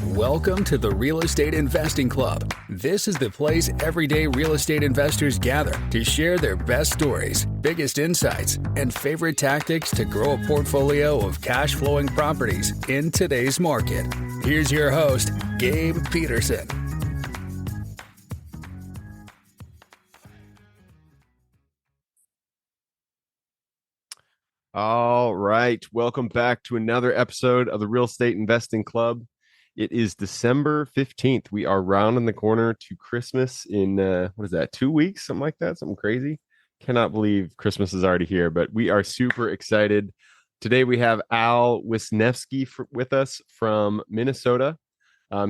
Welcome to the Real Estate Investing Club. This is the place everyday real estate investors gather to share their best stories, biggest insights, and favorite tactics to grow a portfolio of cash-flowing properties in today's market. Here's your host, Gabe Peterson. All right. Welcome back to another episode of the Real Estate Investing Club. It is December 15th. We are rounding the corner to Christmas in, 2 weeks? Something like that. Something crazy. Cannot believe Christmas is already here, but we are super excited. Today we have Al Wisnefske with us from Minnesota.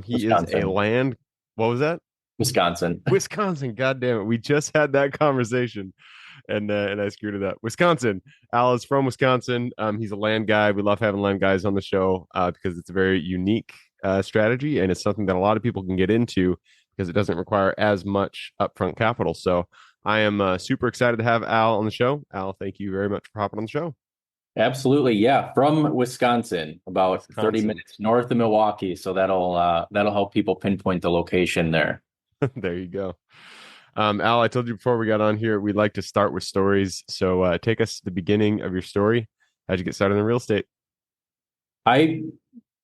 He Wisconsin. is a land... What was that? Wisconsin. Wisconsin. God damn it. We just had that conversation. And I screwed it up. Wisconsin. Al is from Wisconsin. He's a land guy. We love having land guys on the show because it's a very unique strategy, and it's something that a lot of people can get into because it doesn't require as much upfront capital. So I am super excited to have Al on the show. Al, thank you very much for hopping on the show. Absolutely, yeah. From Wisconsin, about 30 minutes north of Milwaukee. So that'll help people pinpoint the location there. There you go. Al, I told you before we got on here, we'd like to start with stories. So take us to the beginning of your story. How'd you get started in real estate?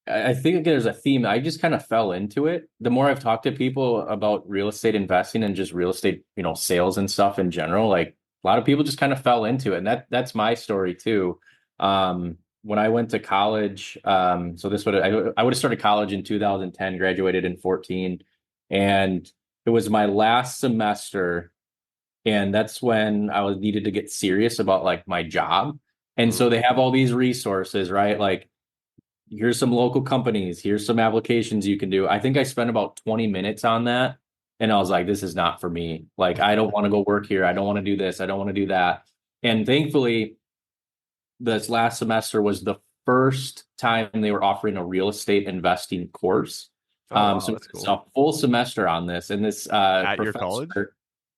I think there's a theme. I just kind of fell into it. The more I've talked to people about real estate investing and just real estate, sales and stuff in general, like a lot of people just kind of fell into it. And that's my story too. When I went to college, I would have started college in 2010, graduated in 14, and it was my last semester. And that's when I was needed to get serious about like my job. And so they have all these resources, right? Like, here's some local companies, here's some applications you can do. I think I spent about 20 minutes on that. And I was like, this is not for me. Like, I don't want to go work here. I don't want to do this. I don't want to do that. And thankfully, this last semester was the first time they were offering a real estate investing course. So it's cool. A full semester on this. And this at your college?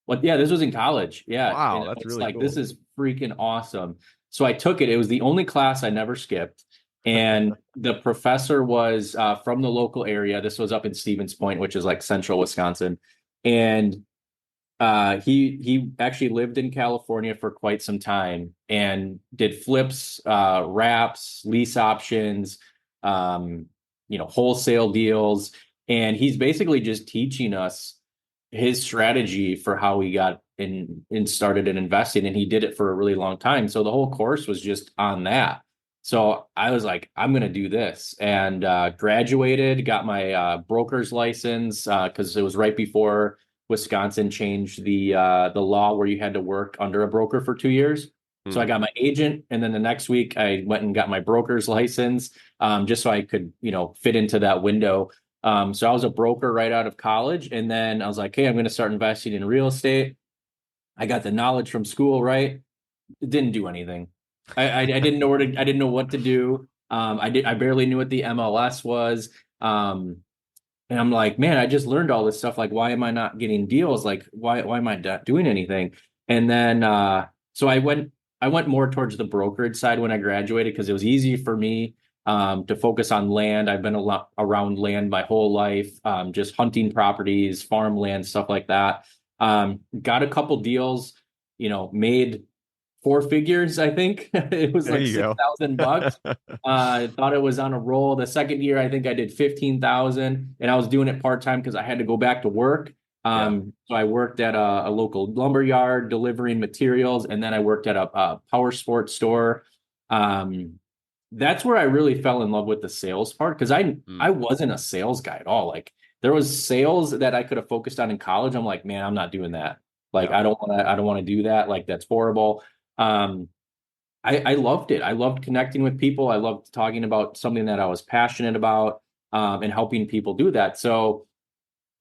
Well, yeah, this was in college. Yeah. Wow, and that's really like, cool. This is freaking awesome. So I took it. It was the only class I never skipped. And the professor was from the local area. This was up in Stevens Point, which is like central Wisconsin. And he actually lived in California for quite some time and did flips, wraps, lease options, wholesale deals. And he's basically just teaching us his strategy for how he got in started in investing. And he did it for a really long time. So the whole course was just on that. So I was like, I'm going to do this, and graduated, got my broker's license because it was right before Wisconsin changed the law where you had to work under a broker for 2 years. So I got my agent, and then the next week I went and got my broker's license just so I could, fit into that window. So I was a broker right out of college, and then I was like, hey, I'm going to start investing in real estate. I got the knowledge from school, right? It didn't do anything. I didn't know I didn't know what to do. I barely knew what the MLS was. And I'm like, man, I just learned all this stuff. Like, why am I not getting deals? Like, why am I not doing anything? And then, so I went more towards the brokerage side when I graduated, because it was easy for me to focus on land. I've been a lot around land my whole life, just hunting properties, farmland, stuff like that. Got a couple deals, made 4 figures, I think. It was like $6,000. I thought it was on a roll. The second year, I think I did 15,000, and I was doing it part-time because I had to go back to work. So I worked at a local lumber yard delivering materials, and then I worked at a power sports store. That's where I really fell in love with the sales part, because I wasn't a sales guy at all. Like, there was sales that I could have focused on in college. I'm like, man, I'm not doing that. Like, I don't want to do that. Like, that's horrible. I loved it. I loved connecting with people. I loved talking about something that I was passionate about, and helping people do that. So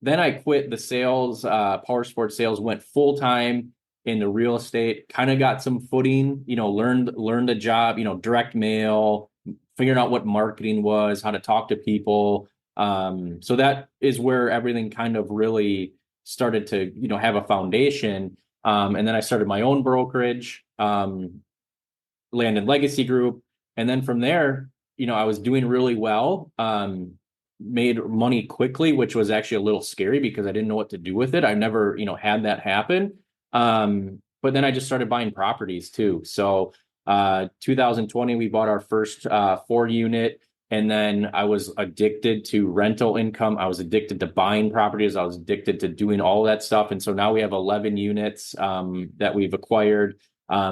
then I quit the sales, power sports sales, went full time into real estate, kind of got some footing, learned a job, direct mail, figuring out what marketing was, how to talk to people. So that is where everything kind of really started to, have a foundation. And then I started my own brokerage, Land and Legacy Group. And then from there, I was doing really well. made money quickly, which was actually a little scary because I didn't know what to do with it. I never, had that happen. But then I just started buying properties too. So 2020, we bought our first 4 unit. And then I was addicted to rental income. I was addicted to buying properties. I was addicted to doing all that stuff. And so now we have 11 units that we've acquired,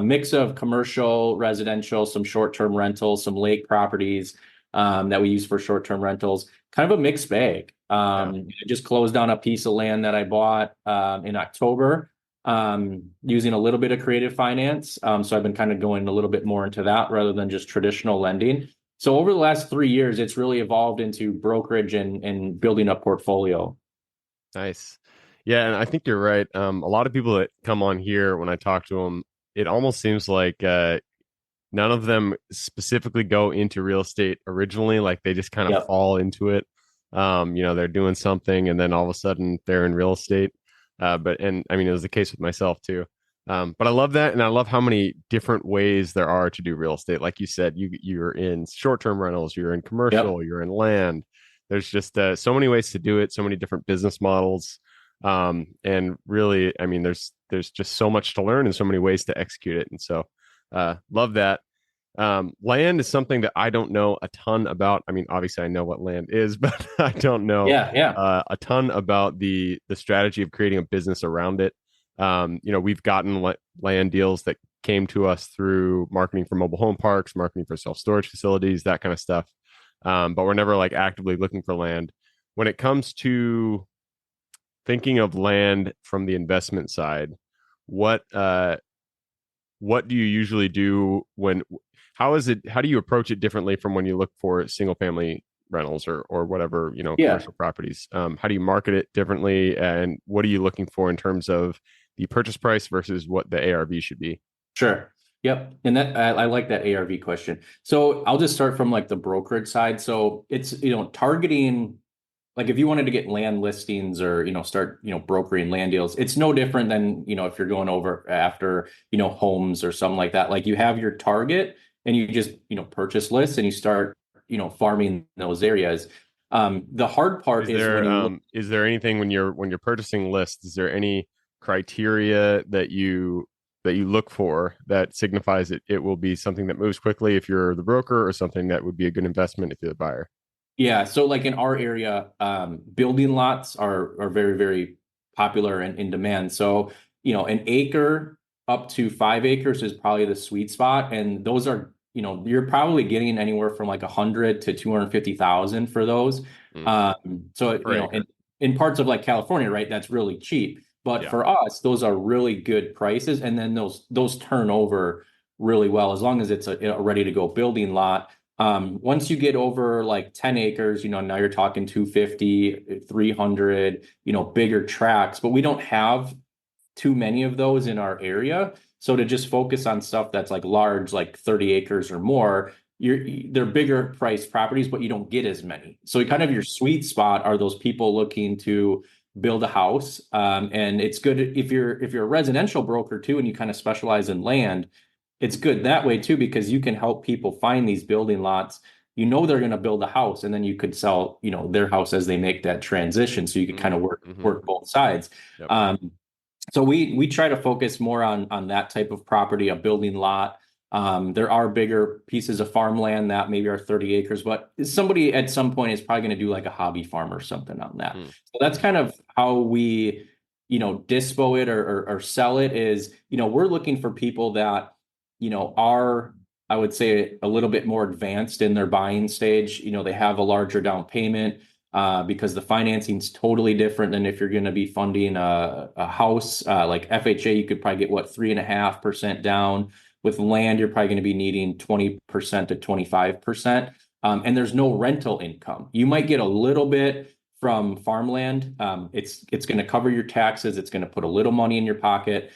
mix of commercial, residential, some short-term rentals, some lake properties that we use for short-term rentals, kind of a mixed bag. I just closed on a piece of land that I bought in October using a little bit of creative finance. So I've been kind of going a little bit more into that rather than just traditional lending. So over the last 3 years, it's really evolved into brokerage and building a portfolio. Nice. Yeah, and I think you're right. A lot of people that come on here, when I talk to them, it almost seems like none of them specifically go into real estate originally. Like they just kind of fall into it. They're doing something and then all of a sudden they're in real estate. And I mean, it was the case with myself too. But I love that. And I love how many different ways there are to do real estate. Like you said, you're in short-term rentals, you're in commercial, you're in land. There's just so many ways to do it, so many different business models. And really, I mean, there's just so much to learn and so many ways to execute it. And so love that. Land is something that I don't know a ton about. I mean, obviously I know what land is, but I don't know a ton about the strategy of creating a business around it. We've gotten land deals that came to us through marketing for mobile home parks, marketing for self-storage facilities, that kind of stuff. But we're never like actively looking for land. When it comes to thinking of land from the investment side, what do you usually do how do you approach it differently from when you look for single family rentals or whatever, commercial properties? How do you market it differently? And what are you looking for in terms of the purchase price versus what the ARV should be? Sure. Yep. And that I like that ARV question. So I'll just start from like the brokerage side. So it's, targeting, like if you wanted to get land listings or, start, brokering land deals, it's no different than, if you're going over after, homes or something like that. Like you have your target and you just, purchase lists and you start, farming those areas. The hard part is there anything when you're purchasing lists, is there any criteria that you look for that signifies it will be something that moves quickly if you're the broker, or something that would be a good investment if you're the buyer? Yeah. So like in our area, building lots are very, very popular and in demand. So, an acre up to 5 acres is probably the sweet spot. And those are, you're probably getting anywhere from like 100 to 250,000 for those. So, in parts of like California, right, that's really cheap. But for us, those are really good prices. And then those turn over really well, as long as it's a ready to go building lot. Once you get over like 10 acres, now you're talking 250, 300, bigger tracts, but we don't have too many of those in our area. So to just focus on stuff that's like large, like 30 acres or more, they're bigger priced properties, but you don't get as many. So kind of your sweet spot are those people looking to build a house. And it's good if you're a residential broker too, and you kind of specialize in land. It's good that way too, because you can help people find these building lots. They're going to build a house, and then you could sell, their house as they make that transition. So you can kind of work both sides. Yep. So we try to focus more on that type of property, a building lot. There are bigger pieces of farmland that maybe are 30 acres, but somebody at some point is probably going to do like a hobby farm or something on that. So that's kind of how we, dispo it or sell it is, we're looking for people that, are, I would say, a little bit more advanced in their buying stage. They have a larger down payment because the financing is totally different than if you're going to be funding a house like FHA. You could probably get 3.5% down. With land, you're probably going to be needing 20% to 25%. And there's no rental income. You might get a little bit from farmland. It's going to cover your taxes. It's going to put a little money in your pocket.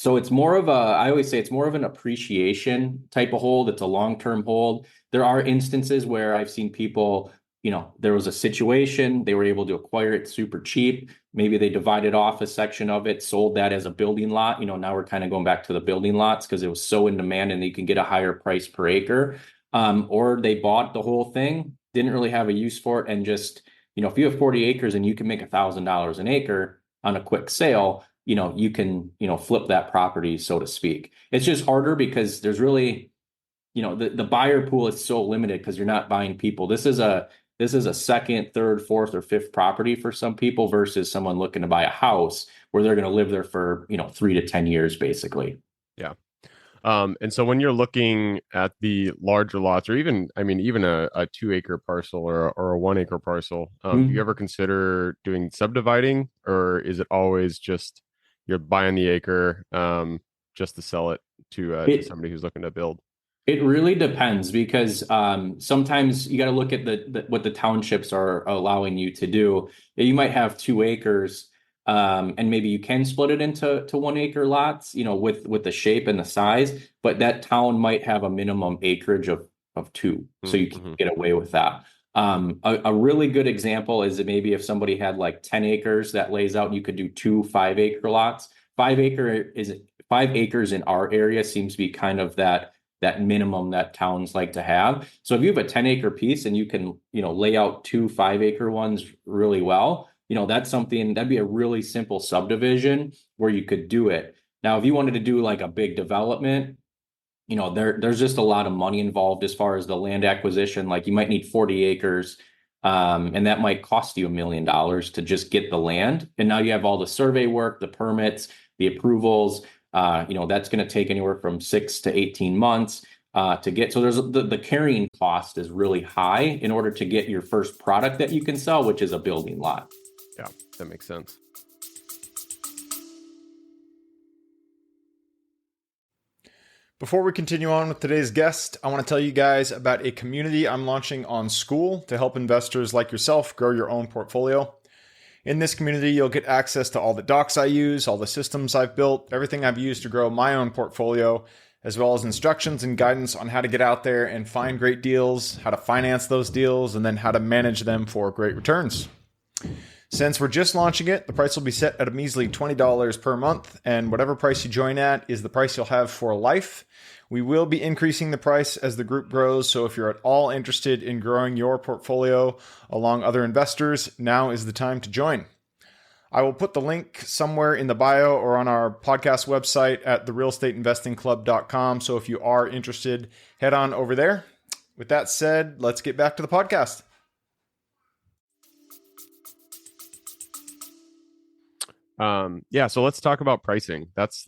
So it's more of I always say it's more of an appreciation type of hold. It's a long-term hold. There are instances where I've seen people, there was a situation, they were able to acquire it super cheap. Maybe they divided off a section of it, sold that as a building lot. Now we're kind of going back to the building lots because it was so in demand and you can get a higher price per acre. Or they bought the whole thing, didn't really have a use for it, and just, if you have 40 acres and you can make $1,000 an acre on a quick sale, you can, flip that property, so to speak. It's just harder because there's really, the buyer pool is so limited because you're not buying people. This is a second, third, fourth, or fifth property for some people versus someone looking to buy a house where they're going to live there for, 3 to 10 years, basically. Yeah. And so when you're looking at the larger lots, or even a 2-acre parcel or a 1-acre parcel, do you ever consider doing subdividing, or is it always just you're buying the acre just to sell it to somebody who's looking to build? It really depends, because sometimes you got to look at what the townships are allowing you to do. You might have 2 acres, and maybe you can split it into 1-acre lots, with the shape and the size, but that town might have a minimum acreage of 2, so you can get away with that. A really good example is that maybe if somebody had like 10 acres that lays out, you could do 2 5-acre lots. 5 acres in our area seems to be kind of that minimum that towns like to have. So if you have a 10-acre piece and you can, lay out 2 5-acre ones really well, that's something that'd be a really simple subdivision where you could do it. Now, if you wanted to do like a big development, there's just a lot of money involved as far as the land acquisition. Like you might need 40 acres, and that might cost you $1 million to just get the land. And now you have all the survey work, the permits, the approvals. That's going to take anywhere from 6 to 18 months to get. So there's the carrying cost is really high in order to get your first product that you can sell, which is a building lot. Yeah, that makes sense. Before we continue on with today's guest, I want to tell you guys about a community I'm launching on School to help investors like yourself grow your own portfolio. In this community, you'll get access to all the docs I use, all the systems I've built, everything I've used to grow my own portfolio, as well as instructions and guidance on how to get out there and find great deals, how to finance those deals, and then how to manage them for great returns. Since we're just launching it, the price will be set at a measly $20 per month, and whatever price you join at is the price you'll have for life. We will be increasing the price as the group grows, so if you're at all interested in growing your portfolio along other investors, now is the time to join. I will put the link somewhere in the bio or on our podcast website at therealestateinvestingclub.com, so if you are interested, head on over there. With that said, let's get back to the podcast. So let's talk about pricing. That's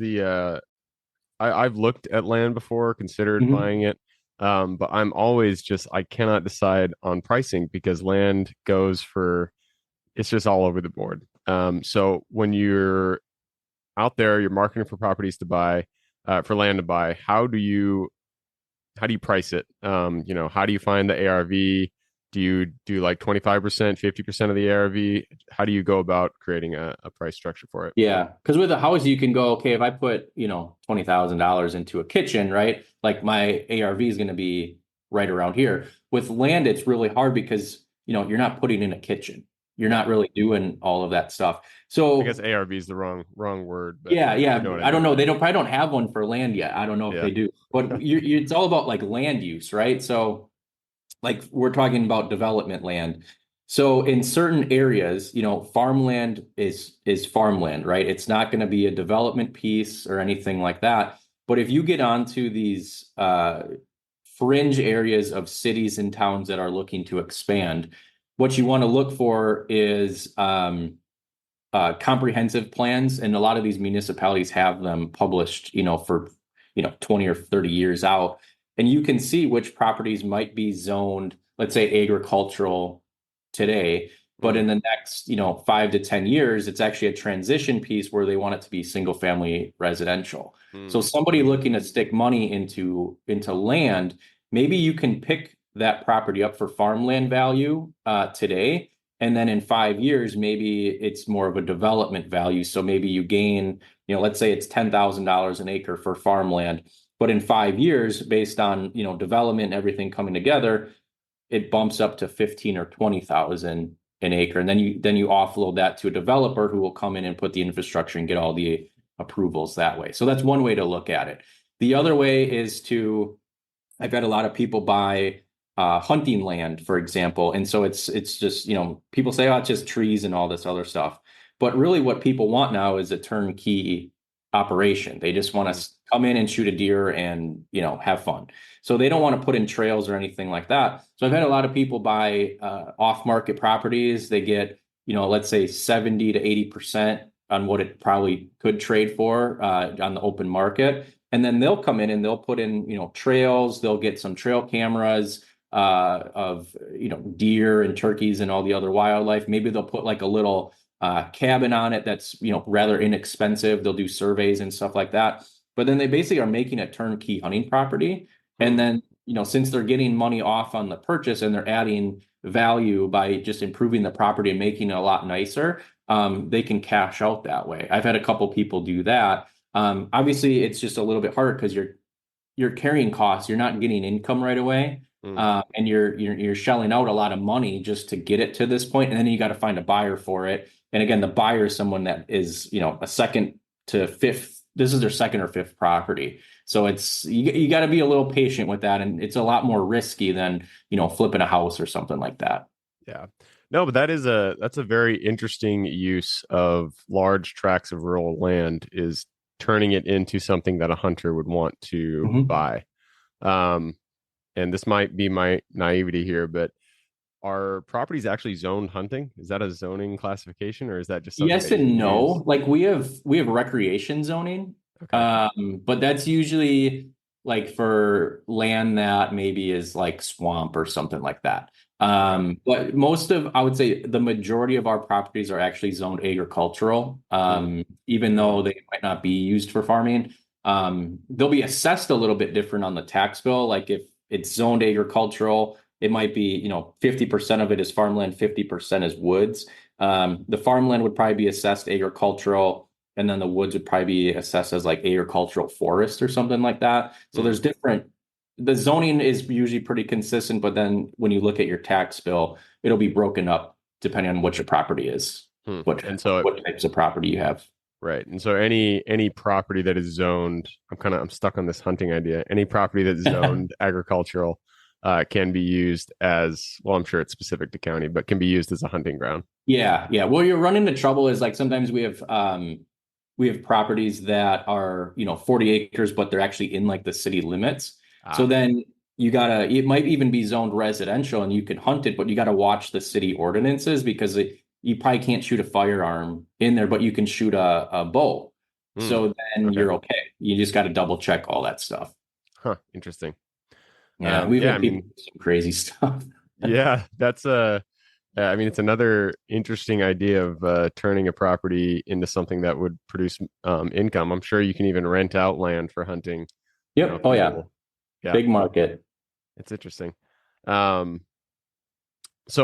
I've looked at land before, considered buying it, but I'm always I cannot decide on pricing because land goes it's just all over the board. So when you're out there, you're marketing for properties to buy, for land to buy, how do you price it? How do you find the ARV? Do you do like 25%, 50% of the ARV? How do you go about creating a price structure for it? Yeah, because with a house, you can go, okay, if I put, $20,000 into a kitchen, right? Like my ARV is going to be right around here. With land, it's really hard because, you're not putting in a kitchen. You're not really doing all of that stuff. So I guess ARV is the wrong word. But yeah. I don't know. They probably don't have one for land yet. I don't know if they do, but it's all about like land use, right? So like we're talking about development land. So in certain areas, farmland is farmland, right? It's not going to be a development piece or anything like that. But if you get onto these fringe areas of cities and towns that are looking to expand, what you want to look for is comprehensive plans. And a lot of these municipalities have them published, for 20 or 30 years out. And you can see which properties might be zoned, let's say agricultural today, but in the next, 5 to 10 years, it's actually a transition piece where they want it to be single family residential. So somebody looking to stick money into land, maybe you can pick that property up for farmland value today. And then in 5 years, maybe it's more of a development value. So maybe you gain, let's say it's $10,000 an acre for farmland. But in 5 years, based on, development and everything coming together, it bumps up to 15 or 20,000 an acre. And then you offload that to a developer who will come in and put the infrastructure and get all the approvals that way. So that's one way to look at it. The other way is I've had a lot of people buy hunting land, for example. And so it's just, people say, oh, it's just trees and all this other stuff. But really what people want now is a turnkey operation. They just want to come in and shoot a deer and, have fun. So they don't want to put in trails or anything like that. So I've had a lot of people buy off-market properties. They get, let's say 70 to 80% on what it probably could trade for on the open market. And then they'll come in and they'll put in, trails. They'll get some trail cameras of, deer and turkeys and all the other wildlife. Maybe they'll put like a little cabin on it that's, rather inexpensive. They'll do surveys and stuff like that. But then they basically are making a turnkey hunting property. And then, since they're getting money off on the purchase and they're adding value by just improving the property and making it a lot nicer, they can cash out that way. I've had a couple people do that. Obviously, it's just a little bit harder because you're carrying costs. You're not getting income right away. And you're shelling out a lot of money just to get it to this point. And then you got to find a buyer for it. And again, the buyer is someone that is, a second to fifth. This is their second or fifth property. So it's, you got to be a little patient with that. And it's a lot more risky than, flipping a house or something like that. Yeah. No, but that's a very interesting use of large tracts of rural land, is turning it into something that a hunter would want to buy. And this might be my naivety here, but are properties actually zoned hunting? Is that a zoning classification, or is that just something yes and no? Use? Like we have recreation zoning, okay. But that's usually like for land that maybe is like swamp or something like that. But I would say the majority of our properties are actually zoned agricultural, even though they might not be used for farming. They'll be assessed a little bit different on the tax bill. Like if it's zoned agricultural, it might be, 50% of it is farmland, 50% is woods. The farmland would probably be assessed agricultural, and then the woods would probably be assessed as like agricultural forest or something like that. So there's the zoning is usually pretty consistent, but then when you look at your tax bill, it'll be broken up depending on what your property is, what types of property you have. Right. And so any property that is zoned, I'm stuck on this hunting idea. Any property that's zoned agricultural can be used as, well, I'm sure it's specific to county, but can be used as a hunting ground. Yeah. Yeah. Well, you're running into trouble is like sometimes we have properties that are, 40 acres, but they're actually in like the city limits. So then it might even be zoned residential and you can hunt it, but you got to watch the city ordinances because you probably can't shoot a firearm in there, but you can shoot a bow. So then you're okay. You just got to double check all that stuff. Huh. Interesting. Yeah. We've had people do some crazy stuff. Yeah. That's it's another interesting idea of turning a property into something that would produce income. I'm sure you can even rent out land for hunting. Yep. Yeah. Big market. It's interesting. So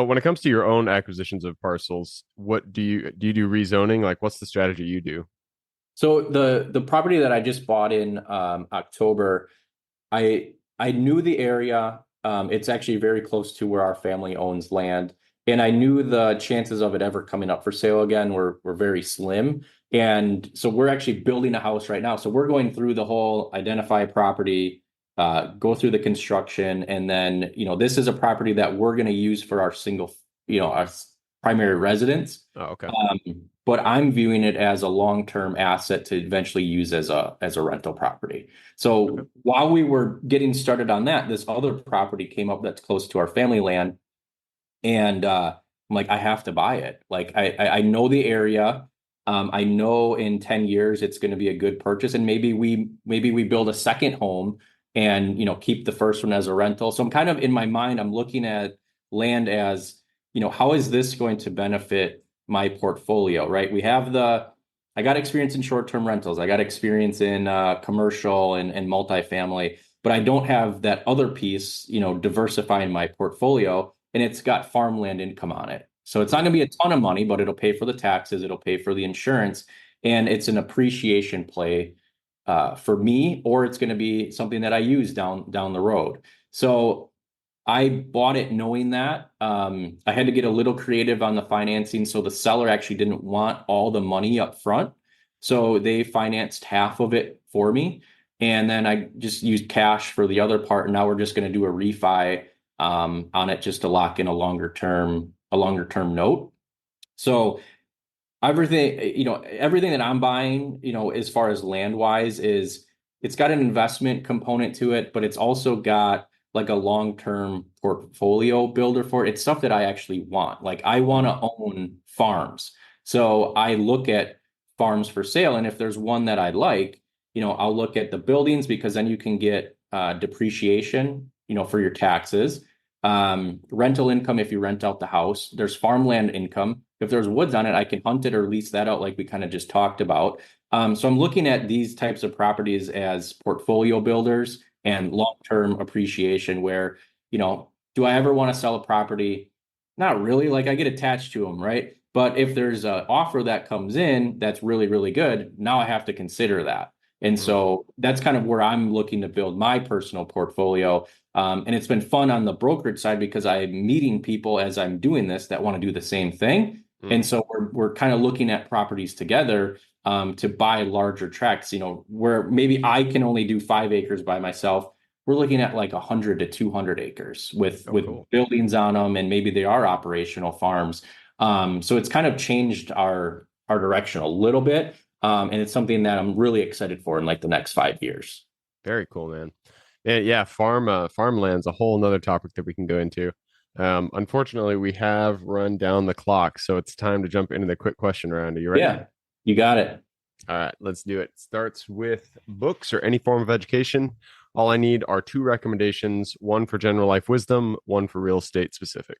when it comes to your own acquisitions of parcels, what do you do rezoning? Like what's the strategy you do? So the property that I just bought in October, I knew the area. It's actually very close to where our family owns land. And I knew the chances of it ever coming up for sale again were very slim. And so we're actually building a house right now. So we're going through the whole identify property, go through the construction. And then, this is a property that we're going to use for our our primary residence. Oh, okay. But I'm viewing it as a long-term asset to eventually use as a rental property. So while we were getting started on that, this other property came up that's close to our family land. And I'm like, I have to buy it. Like I know the area. I know in 10 years it's going to be a good purchase. And maybe we build a second home and keep the first one as a rental. So I'm kind of in my mind, I'm looking at land as, how is this going to benefit my portfolio, right? I got experience in short-term rentals. I got experience in commercial and multifamily, but I don't have that other piece, diversifying my portfolio, and it's got farmland income on it. So it's not going to be a ton of money, but it'll pay for the taxes. It'll pay for the insurance, and it's an appreciation play for me, or it's going to be something that I use down the road. So I bought it knowing that. I had to get a little creative on the financing. So the seller actually didn't want all the money up front. So they financed half of it for me. And then I just used cash for the other part. And now we're just going to do a refi on it just to lock in a longer term note. So everything that I'm buying, as far as land wise, is it's got an investment component to it, but it's also got like a long-term portfolio builder for it. It's stuff that I actually want. Like I want to own farms. So I look at farms for sale. And if there's one that I like, I'll look at the buildings, because then you can get depreciation, for your taxes, rental income if you rent out the house. There's farmland income. If there's woods on it, I can hunt it or lease that out like we kind of just talked about. So I'm looking at these types of properties as portfolio builders and long-term appreciation where, do I ever want to sell a property? Not really. Like I get attached to them, right? But if there's an offer that comes in that's really, really good, now I have to consider that. And so that's kind of where I'm looking to build my personal portfolio. And it's been fun on the brokerage side because I'm meeting people as I'm doing this that want to do the same thing. And so we're kind of looking at properties together to buy larger tracts, where maybe I can only do 5 acres by myself. We're looking at like 100 to 200 acres with cool. buildings on them, and maybe they are operational farms. So it's kind of changed our direction a little bit. And it's something that I'm really excited for in like the next 5 years. Very cool, man. Yeah, farmland's a whole nother topic that we can go into. Unfortunately, we have run down the clock, so it's time to jump into the quick question round. Are you ready? Yeah, you got it. All right, let's do it. Starts with books or any form of education. All I need are 2 recommendations, one for general life wisdom, one for real estate specific.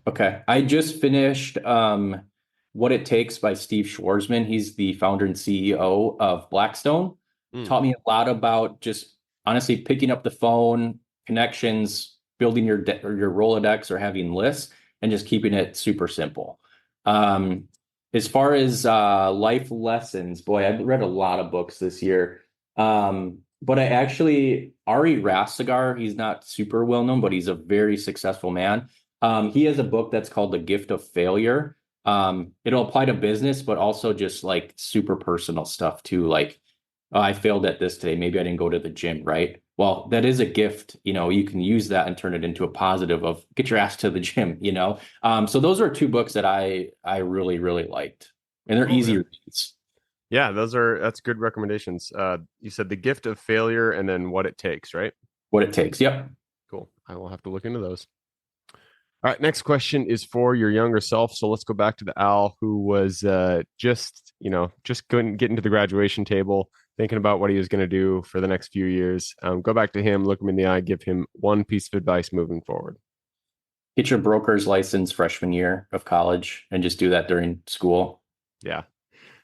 Okay. I just finished What It Takes by Steve Schwarzman. He's the founder and CEO of Blackstone. Taught me a lot about just honestly picking up the phone, connections, building your Rolodex or having lists, and just keeping it super simple. As far as life lessons, boy, I've read a lot of books this year. But Ari Rastegar, he's not super well known, but he's a very successful man. He has a book that's called The Gift of Failure. It'll apply to business, but also just like super personal stuff too. Like, oh, I failed at this today. Maybe I didn't go to the gym, right? Well, that is a gift. You can use that and turn it into a positive of get your ass to the gym, So those are 2 books that I really, really liked, and they're easy reads. Yeah, that's good recommendations. You said The Gift of Failure and then What It Takes, right? What It Takes. Yep. Cool. I will have to look into those. All right, next question is for your younger self. So let's go back to the Al who was just couldn't get into the graduation table, thinking about what he was going to do for the next few years. Go back to him, look him in the eye, give him one piece of advice moving forward. Get your broker's license freshman year of college and just do that during school. Yeah,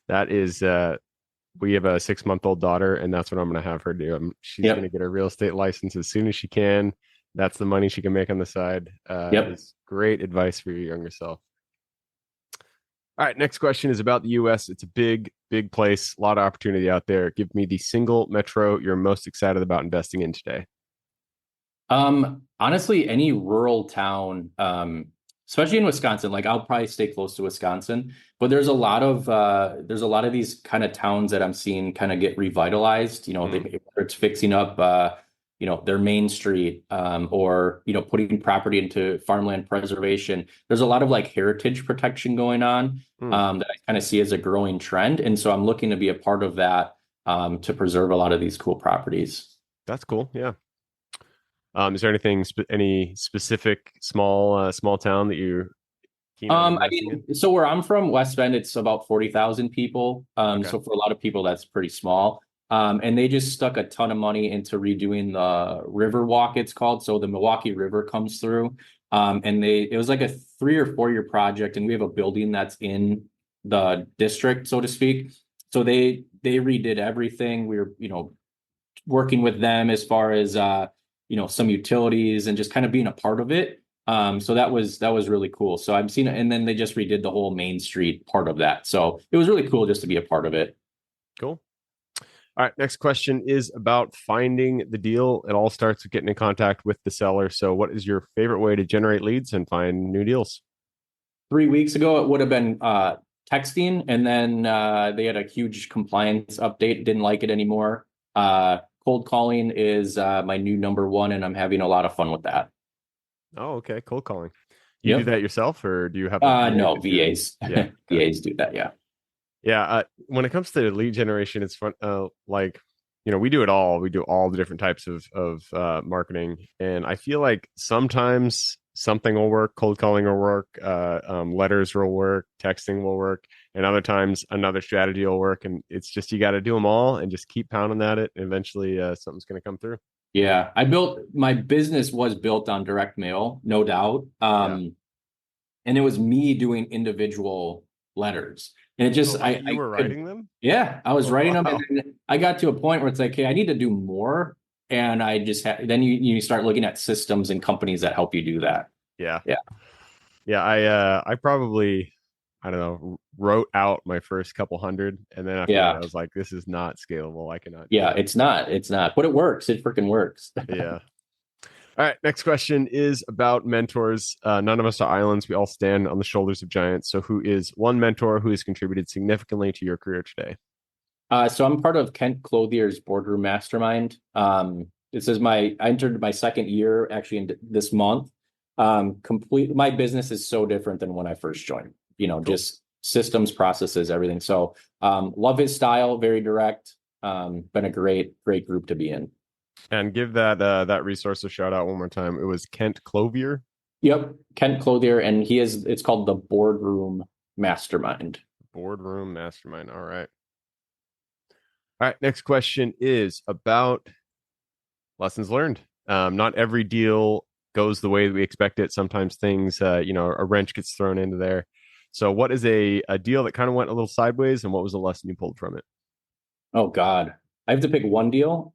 that is, we have a 6-month-old daughter, and that's what I'm going to have her do. She's going to get her real estate license as soon as she can. That's the money she can make on the side. It's great advice for your younger self. All right, next question is about the U.S. It's a big, big place, a lot of opportunity out there. Give me the single metro you're most excited about investing in today. Honestly, any rural town, especially in Wisconsin. Like I'll probably stay close to Wisconsin, but there's a lot of these kind of towns that I'm seeing kind of get revitalized. Whether it's fixing up, their main street, or putting property into farmland preservation. There's a lot of like heritage protection going on that I kind of see as a growing trend, and so I'm looking to be a part of that to preserve a lot of these cool properties. That's cool. Yeah. Is there anything, any specific small town that you're keen on? So where I'm from, West Bend, it's about 40,000 people. So for a lot of people, that's pretty small. And they just stuck a ton of money into redoing the river walk, it's called. So the Milwaukee River comes through. And it was like a 3 or 4 year project, and we have a building that's in the district, so to speak. So they redid everything. We were, working with them as far as some utilities and just kind of being a part of it. So that was really cool. So I've seen it, and then they just redid the whole Main Street part of that. So it was really cool just to be a part of it. Cool. All right, next question is about finding the deal. It all starts with getting in contact with the seller. So what is your favorite way to generate leads and find new deals? 3 weeks ago, it would have been texting, and then they had a huge compliance update, didn't like it anymore. Cold calling is my new number 1, and I'm having a lot of fun with that. Oh, okay. Cold calling. You do Yep. that yourself, or do you have a VA No, that do it? VAs. Yeah. VAs do that. Yeah. Yeah. When it comes to lead generation, it's fun. We do it all. We do all the different types of marketing, and I feel like sometimes something will work, cold calling will work, letters will work, texting will work, and other times another strategy will work. And it's just you got to do them all and just keep pounding at it. And eventually, something's going to come through. Yeah. My business was built on direct mail, no doubt. And it was me doing individual letters. And it just, You were writing them? Yeah, I was Oh, writing wow. them. And then I got to a point where it's like, hey, I need to do more. And I just then you start looking at systems and companies that help you do that. Yeah. Yeah. Yeah. I probably, I don't know, wrote out my first couple hundred. And then after that, I was like, this is not scalable. I cannot. Yeah, it's not, but it works. It freaking works. Yeah. All right. Next question is about mentors. None of us are islands. We all stand on the shoulders of giants. So, who is one mentor who has contributed significantly to your career today? So I'm part of Kent Clothier's Boardroom Mastermind. This is I entered my second year actually in this month. My business is so different than when I first joined. Cool. Just systems, processes, everything. So love his style, very direct. Been a great group to be in. And give that resource a shout out one more time. It was Kent Clovier. Yep, Kent Clothier, and it's called the Boardroom Mastermind. Boardroom Mastermind. All right. Next question is about lessons learned. Not every deal goes the way that we expect it. Sometimes things, a wrench gets thrown into there. So what is a deal that kind of went a little sideways, and what was the lesson you pulled from it? Oh, God. I have to pick one deal.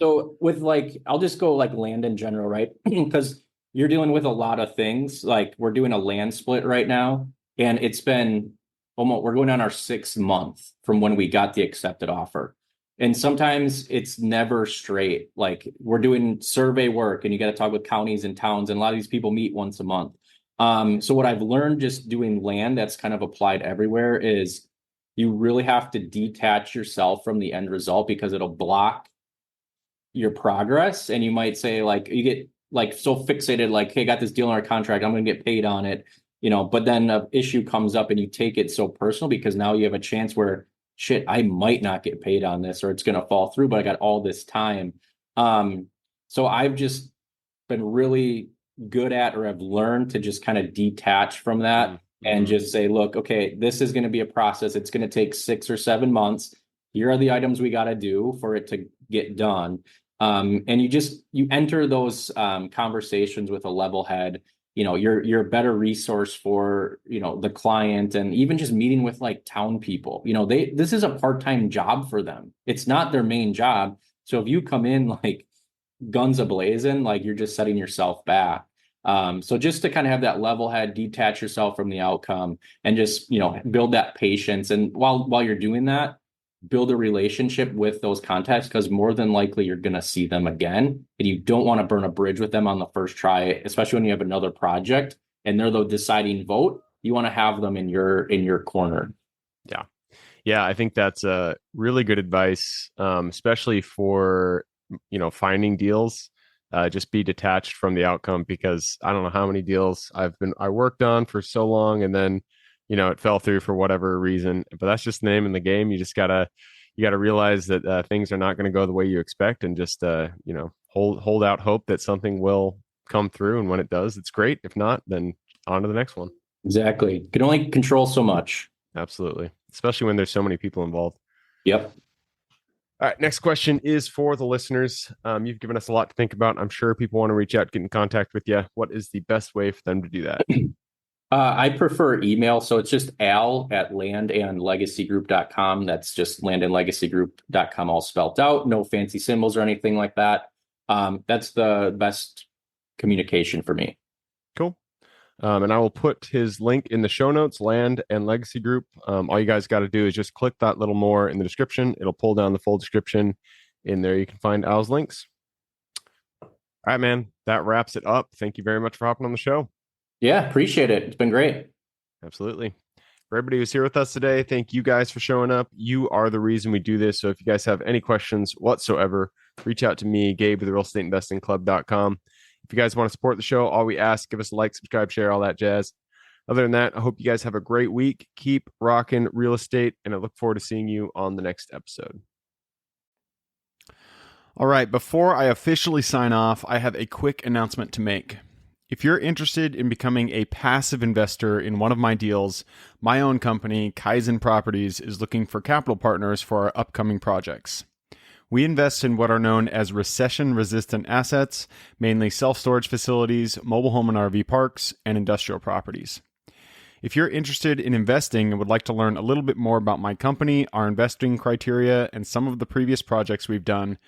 So with I'll just go land in general, right? Because you're dealing with a lot of things. Like we're doing a land split right now, and it's been we're going on our 6th month from when we got the accepted offer. And sometimes it's never straight. Like we're doing survey work and you got to talk with counties and towns, and a lot of these people meet once a month. So what I've learned just doing land that's kind of applied everywhere is you really have to detach yourself from the end result, because it'll block your progress. And you might say you get so fixated, hey, got this deal in our contract, I'm going to get paid on it. But then an issue comes up and you take it so personal, because now you have a chance where shit, I might not get paid on this, or it's going to fall through, but I got all this time. So I've just been really good at, or have learned to just kind of detach from that and just say, look, okay, this is going to be a process. It's going to take 6 or 7 months. Here are the items we got to do for it to get done. And you enter those conversations with a level head. You're a better resource for, the client, and even just meeting with town people. This is a part-time job for them. It's not their main job. So if you come in guns a-blazing, you're just setting yourself back. So just to kind of have that level head, detach yourself from the outcome, and just, build that patience. And while you're doing that, build a relationship with those contacts, because more than likely you're going to see them again, and you don't want to burn a bridge with them on the first try, especially when you have another project and they're the deciding vote. You want to have them in your corner. Yeah, I think that's a really good advice, especially for finding deals. Just be detached from the outcome, because I don't know how many deals I worked on for so long, and then it fell through for whatever reason. But that's just the name in the game. You just gotta realize that things are not going to go the way you expect, and just hold out hope that something will come through. And when it does, it's great. If not, then on to the next one. Exactly. You can only control so much. Absolutely, especially when there's so many people involved. Yep. All right, next question is for the listeners. You've given us a lot to think about. I'm sure people want to reach out, get in contact with you. What is the best way for them to do that? I prefer email. So it's just al@landandlegacygroup.com. That's just landandlegacygroup.com, all spelled out. No fancy symbols or anything like that. That's the best communication for me. Cool. And I will put his link in the show notes, Land and Legacy Group. All you guys got to do is just click that little more in the description. It'll pull down the full description. In there, you can find Al's links. All right, man. That wraps it up. Thank you very much for hopping on the show. Yeah, appreciate it. It's been great. Absolutely. For everybody who's here with us today, thank you guys for showing up. You are the reason we do this. So if you guys have any questions whatsoever, reach out to me, Gabe with realestateInvestingClub.com. If you guys want to support the show, all we ask, give us a like, subscribe, share, all that jazz. Other than that, I hope you guys have a great week. Keep rocking real estate, and I look forward to seeing you on the next episode. All right, before I officially sign off, I have a quick announcement to make. If you're interested in becoming a passive investor in one of my deals, my own company, Kaizen Properties, is looking for capital partners for our upcoming projects. We invest in what are known as recession-resistant assets, mainly self-storage facilities, mobile home and RV parks, and industrial properties. If you're interested in investing and would like to learn a little bit more about my company, our investing criteria, and some of the previous projects we've done,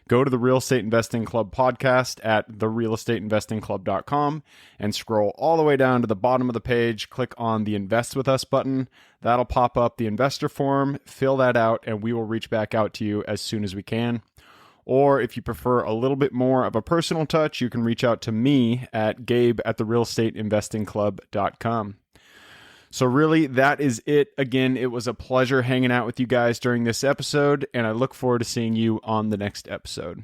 go to the Real Estate Investing Club podcast at therealestateinvestingclub.com and scroll all the way down to the bottom of the page. Click on the Invest With Us button. That'll pop up the investor form. Fill that out, and we will reach back out to you as soon as we can. Or if you prefer a little bit more of a personal touch, you can reach out to me at gabe@therealestateinvestingclub.com. So really, that is it. Again, it was a pleasure hanging out with you guys during this episode, and I look forward to seeing you on the next episode.